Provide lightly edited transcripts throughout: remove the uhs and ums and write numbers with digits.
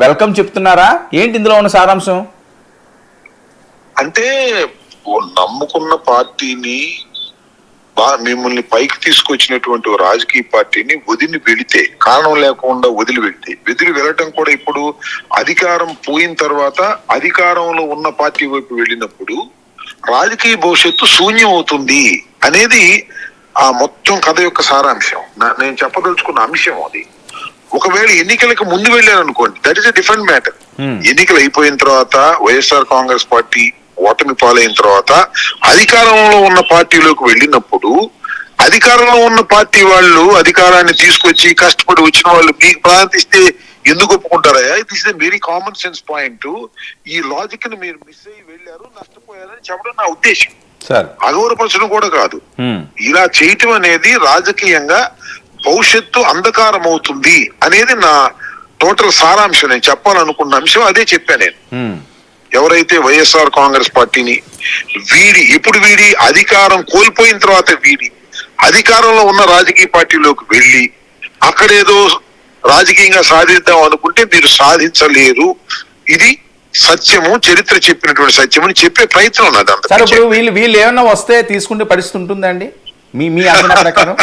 Welcome చెప్తున్నారా? ఏంటి ఇందులో ఉన్న సారాంశం? అంటే నమ్ముకున్న పార్టీని మిమ్మల్ని పైకి తీసుకొచ్చినటువంటి రాజకీయ పార్టీని వదిలి వెళితే, కారణం లేకుండా వదిలి వెళ్ళటం కూడా ఇప్పుడు అధికారం పోయిన తర్వాత అధికారంలో ఉన్న పార్టీ వైపు వెళ్ళినప్పుడు రాజకీయ భవిష్యత్తు శూన్యం అవుతుంది అనేది ఆ మొత్తం కథ యొక్క సారాంశం. నేను చెప్పదలుచుకున్న అంశం అది. ఒకవేళ ఎన్నికలకు ముందు వెళ్ళారనుకోండి, that is a different matter. ఎన్నికలు అయిపోయిన తర్వాత వైఎస్ఆర్ కాంగ్రెస్ పార్టీ ఓటమి పాలైన తర్వాత అధికారంలో ఉన్న పార్టీలోకి వెళ్ళినప్పుడు అధికారంలో ఉన్న పార్టీ వాళ్ళు అధికారాన్ని తీసుకొచ్చి కష్టపడి వచ్చిన వాళ్ళు మీకు ప్రాంతిస్తే ఎందుకు ఒప్పుకుంటారా? This is a very common sense point. ఈ లాజిక్ ని మీరు మిస్ అయ్యి వెళ్ళారు, నష్టపోయారని చెప్పడం నా ఉద్దేశం. అగౌరవపరచడం కూడా కాదు. ఇలా చేయటం అనేది రాజకీయంగా భవిష్యత్తు అంధకారం అవుతుంది అనేది నా టోటల్ సారాంశం. నేను చెప్పాలనుకున్న అంశం అదే చెప్పాను నేను. ఎవరైతే వైఎస్ఆర్ కాంగ్రెస్ పార్టీని ఎప్పుడు వీడి అధికారం కోల్పోయిన తర్వాత అధికారంలో ఉన్న రాజకీయ పార్టీలోకి వెళ్ళి అక్కడేదో రాజకీయంగా సాధిద్దాం అనుకుంటే మీరు సాధించలేరు. ఇది సత్యము, చరిత్ర చెప్పినటువంటి సత్యం అని చెప్పే ప్రయత్నం ఉన్నది. అంత వీళ్ళు ఏమన్నా వస్తే తీసుకుంటే పరిస్థితి ఉంటుందండి మీ ప్రకారం?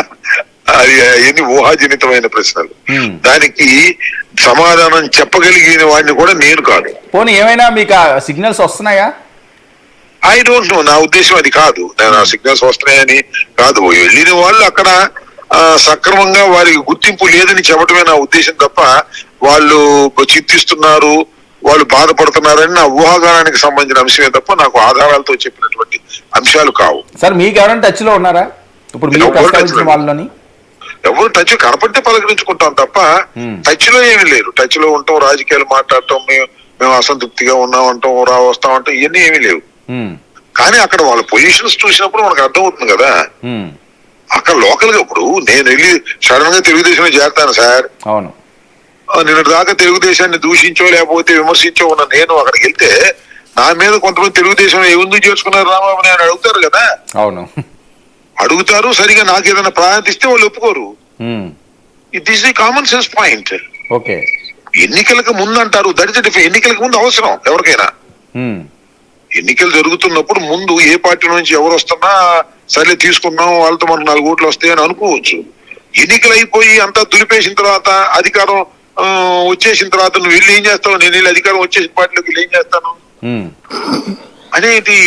అది ఎన్ని ఊహాజనితమైన ప్రశ్నలు. దానికి సమాధానం చెప్పగలిగిన వాడిని కూడా నేను కాదు. పోనీ ఏమైనా మీకు సిగ్నల్స్ వస్తున్నాయా? I don't know. నా ఉద్దేశం అది కాదు. నేను ఆ సిగ్నల్స్ వస్తున్నాయని కాదు. వెళ్ళిన వాళ్ళు అక్కడ సక్రమంగా వారికి గుర్తింపు లేదని చెప్పడమే నా ఉద్దేశం తప్ప వాళ్ళు చింతిస్తున్నారు, వాళ్ళు బాధపడుతున్నారని నా ఊహాగానానికి సంబంధించిన అంశమే తప్ప నాకు ఆధారాలతో చెప్పినటువంటి అంశాలు కావు. సార్ మీకు ఎవరైనా టచ్ లో ఉన్నారా ఇప్పుడు వాళ్ళని? ఎవరు టచ్ కనపడితే పలకరించుకుంటాం తప్ప టచ్ లో ఏమీ లేరు. టచ్ లో ఉంటాం, రాజకీయాలు మాట్లాడటం, మేము అసంతృప్తిగా ఉన్నామంటాం, వస్తామంటాం, ఇవన్నీ ఏమీ లేవు. కానీ అక్కడ వాళ్ళ పొజిషన్స్ చూసినప్పుడు మనకు అర్థం అవుతుంది కదా. అక్కడ లోకల్ గా ఇప్పుడు నేను వెళ్ళి సడన్ గా తెలుగుదేశంలో చేరతాను సార్. అవును, నిన్న దాకా తెలుగుదేశాన్ని దూషించో లేకపోతే విమర్శించో ఉన్న నేను అక్కడికి వెళ్తే నా మీద కొంతమంది తెలుగుదేశం ఎందుకు చేర్చుకున్నారు రామబాబు అని అడుగుతారు కదా. అవును, అడుగుతారు. సరిగా నాకు ఏదైనా ప్రాధాన్యత వాళ్ళు ఒప్పుకోరు. This the common sense point. Okay, ఎన్నికలకు ముందు అంటారు, ఎన్నికలకు ముందు అవసరం ఎవరికైనా. ఎన్నికలు జరుగుతున్నప్పుడు ముందు ఏ పార్టీ నుంచి ఎవరు వస్తున్నా సరే తీసుకున్నాం, వాళ్ళతో మనకు 4 ఓట్లు వస్తాయని అనుకోవచ్చు. ఎన్నికలు అయిపోయి అంతా దులిపేసిన తర్వాత అధికారం వచ్చేసిన తర్వాత నువ్వు వెళ్ళి ఏం చేస్తావు? నేను వెళ్ళి అధికారం వచ్చేసిన పార్టీలోకి వెళ్ళి ఏం చేస్తాను అనేది